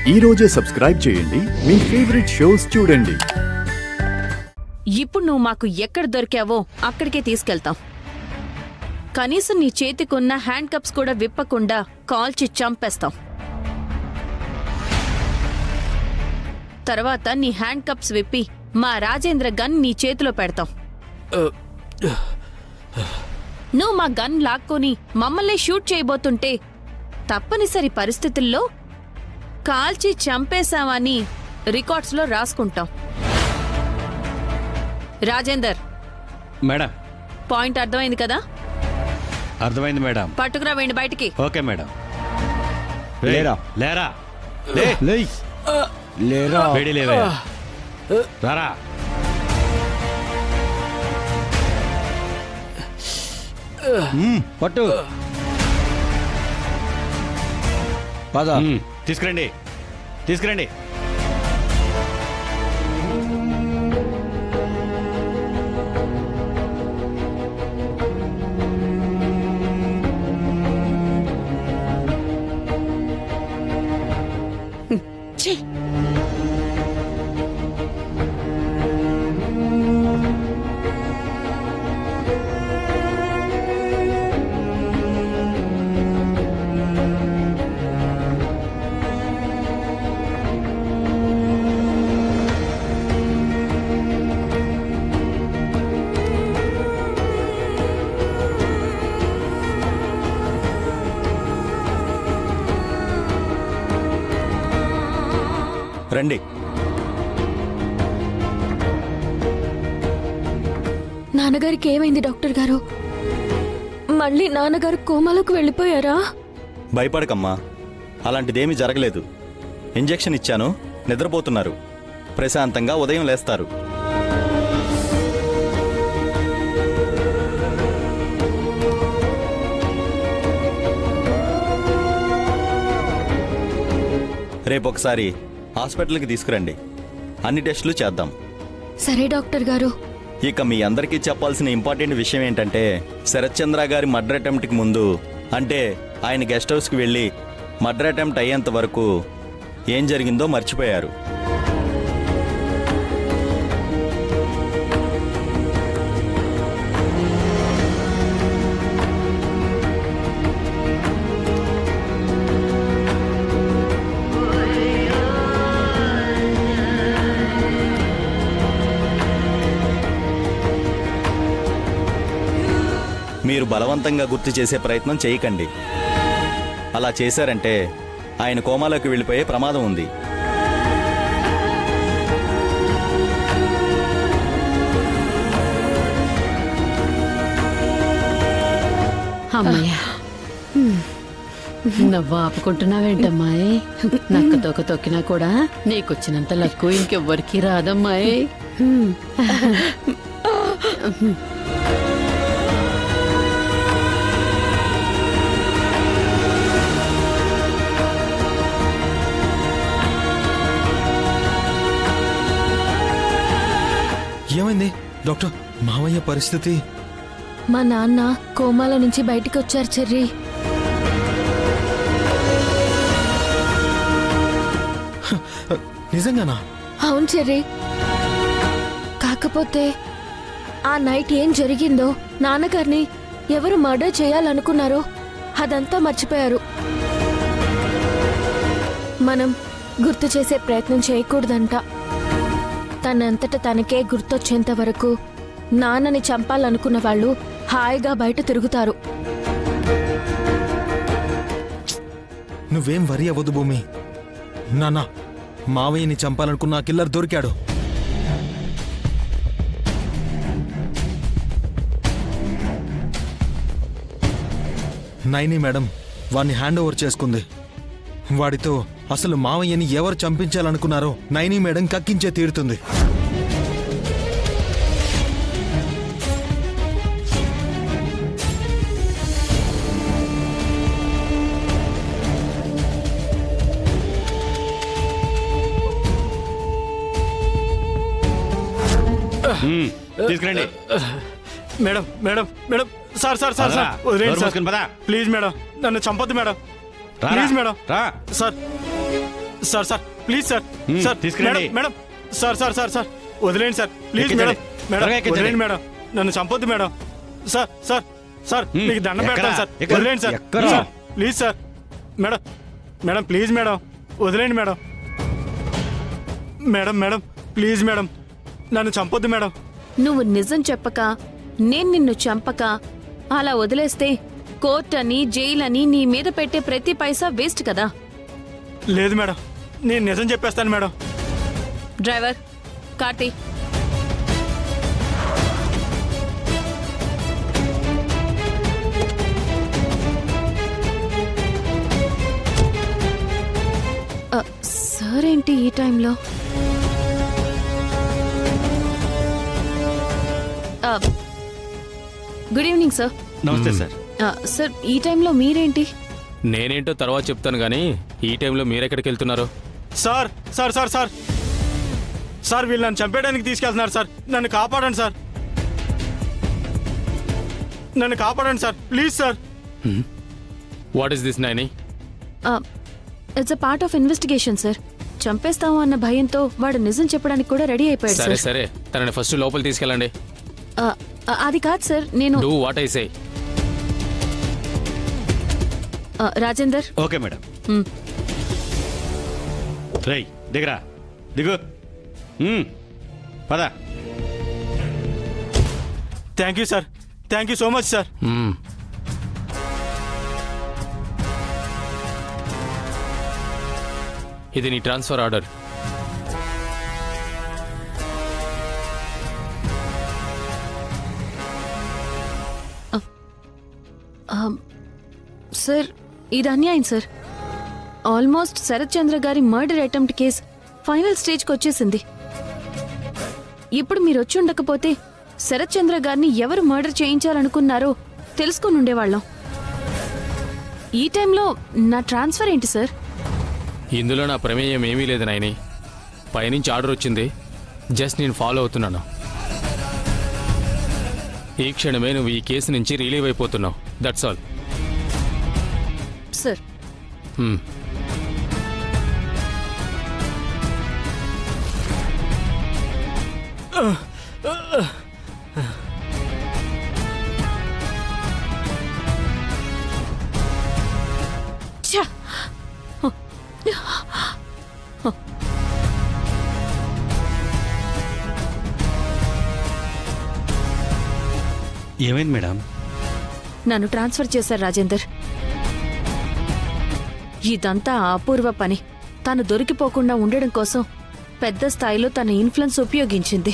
ఈ రోజే సబ్స్క్రైబ్ చేయండి, మీ ఫేవరెట్ షోస్ చూడండి. ఇప్పుడు నువ్వు మాకు ఎక్కడ దొరికావో అక్కడికే తీసుకెళ్తాం. కనీసం నీ చేతికున్న హ్యాండ్ కప్స్ కూడా విప్పకుండా కాల్చి చంపేస్తాం. తర్వాత నీ హ్యాండ్ కప్స్ విప్పి మా రాజేంద్ర గన్ నీ చేతిలో పెడతాం. నువ్వు మా గన్ లాక్కొని మమ్మల్ని షూట్ చేయబోతుంటే తప్పనిసరి పరిస్థితుల్లో కాల్చి చంపేశామని రికార్డ్స్లో రాసుకుంటాం. రాజేందర్ మేడం, పాయింట్ అర్థమైంది కదా? అర్థమైంది మేడం. పట్టుకురా వేయండి బయటికి. Okay madam. లేరా లేరా లేరా వేడి లేవే రారా. పట్టు పద. తీసుకురండి తీసుకురండి. రండి. నాన్నగారికి ఏమైంది డాక్టర్ గారు? మళ్ళీ నాన్నగారు కోమాలోకి వెళ్ళిపోయారా? భయపడకమ్మా, అలాంటిదేమీ జరగలేదు. ఇంజెక్షన్ ఇచ్చాను, నిద్రపోతున్నారు. ప్రశాంతంగా ఉదయం లేస్తారు. రేపొకసారి హాస్పిటల్కి తీసుకురండి, అన్ని టెస్టులు చేద్దాం. సరే డాక్టర్ గారు. ఇక మీ అందరికీ చెప్పాల్సిన ఇంపార్టెంట్ విషయం ఏంటంటే, శరత్ చంద్ర గారి మర్డర్ అటెంప్ట్కి ముందు, అంటే ఆయన గెస్ట్ హౌస్కి వెళ్ళి మర్డర్ అటెంప్ట్ అయ్యేంత వరకు ఏం జరిగిందో మర్చిపోయారు. మీరు బలవంతంగా గుర్తు చేసే ప్రయత్నం చేయకండి. అలా చేశారంటే ఆయన కోమాలోకి వెళ్ళిపోయే ప్రమాదం ఉంది. అమ్మయ్యా, నవ్వు ఆపుకుంటున్నావేంటమ్మాయి? నక్క తొక్క తొక్కినా కూడా నీకొచ్చినంత లక్కు ఇంకెవ్వరికి రాదమ్మాయి. ఏమైంది డాక్టర్? మావయ్య పరిస్థితి? మా నాన్న కోమాల నుంచి బయటికి వచ్చారు చెర్రీ. నిజంగానా? అవును చెర్రీ. కాకపోతే ఆ నైట్ ఏం జరిగిందో, నాన్నగారిని ఎవరు మర్డర్ చేయాలనుకున్నారో అదంతా మర్చిపోయారు. మనం గుర్తు చేసే ప్రయత్నం చేయకూడదంట. తనంతట తనకే గుర్తొచ్చేంత వరకు నాన్నని చంపాలనుకున్న వాళ్ళు హాయిగా బయట తిరుగుతారు. నువ్వేం వరి అవ్వదు భూమి. నాన్న, మావయ్యని చంపాలనుకున్న కిల్లర్ దొరికాడు. నైని మేడం వాడిని హ్యాండ్ ఓవర్ చేసుకుంది. వాడితో అసలు మావయ్యని ఎవరు చంపించాలనుకున్నారో నైని మేడం కక్కించే తీరుతుంది. తీసుకురండి. Madam madam madam, sir sir sir sir వదిలేండి సార్, ప్లీజ్ మేడం, నన్ను చంపొద్దు madam, please madam. Sir sir sir please sir sir తీసుకురండి. Madam madam sir sir sir sir వదిలేండి సార్ ప్లీజ్ ఎక్కించండి. మేడం మేడం త్వరగా ఎక్కించండి. వదిలేండి మేడం నన్ను చంపొద్దు మేడం సార్ సార్ సార్ మీకు దండం ఎక్కరా? పెడతాను సార్ ఎక్కడ? వదిలేండి సార్ ఎక్కరా? Sir please sir madam madam please madam వదిలేండి madam madam madam please madam నన్ను చంపొద్దు మేడం నువ్వు నిజం చెప్పక నేను నిన్ను చంపక అలా వదిలేస్తే కోర్ట్ అని జైలు అని నీ మీద పెట్టే ప్రతి పైసా వేస్ట్ కదా. లేదు మేడం నేను నిజం చెప్పేస్తాను మేడం డ్రైవర్ కార్తీ సార్ ఏంటి ఈ టైంలో? Good evening sir. నమస్తే సార్. సార్ ఈ టైంలో మీరేంటి? నేనేంటో తర్వాత చెప్తాను కానీ ఈ టైంలో మీరెక్కడికి వెళ్తున్నారు? Sir sir sir sir sir వీళ్ళు నన్ను చంపేయడానికి తీసుకెళ్తున్నారు సార్ నన్ను కాపాడండి సార్ నన్ను కాపాడండి sir please sir what is this Naini? It's a part of investigation sir. చంపేస్తాము అన్న భయంతో వాడు నిజం చెప్పడానికి కూడా రెడీ అయిపోయాడు సరే సార్. సరే తనని ఫస్ట్ లోపల తీసుకెళ్ళండి. అది కాదు సార్ నేను do what I say. Rajender. Okay madam. రై దిగరా దిగు. పద. Thank you sir thank you so much sir ఇది నీ ట్రాన్స్ఫర్ ఆర్డర్. సార్ ఇది అన్యాయం సార్. ఆల్మోస్ట్ శరత్ చంద్ర గారి మర్డర్ అటెంప్ట్ కేస్ ఫైనల్ స్టేజ్కి వచ్చేసింది. ఇప్పుడు మీరు వచ్చి ఉండకపోతే శరత్ చంద్ర గారిని ఎవరు మర్డర్ చేయించాలనుకున్నారో తెలుసుకొని ఉండేవాళ్ళం. ఈ టైంలో నా ట్రాన్స్ఫర్ ఏంటి సార్? ఇందులో నా ప్రమేయం ఏమీ లేదు నాయని. పైనుంచి ఆర్డర్ వచ్చింది, జస్ట్ నేను ఫాలో అవుతున్నాను. ఈ క్షణమే నువ్వు ఈ కేసు నుంచి రిలీవ్ అయిపోతున్నావు. That's all sir. ఏమైంది మేడం? నన్ను ట్రాన్స్ఫర్ చేశారు రాజేందర్. ఇదంతా అపూర్వ పని. తను దొరికిపోకుండా ఉండడం కోసం పెద్ద స్థాయిలో తన ఇన్ఫ్లుయెన్స్ ఉపయోగించింది.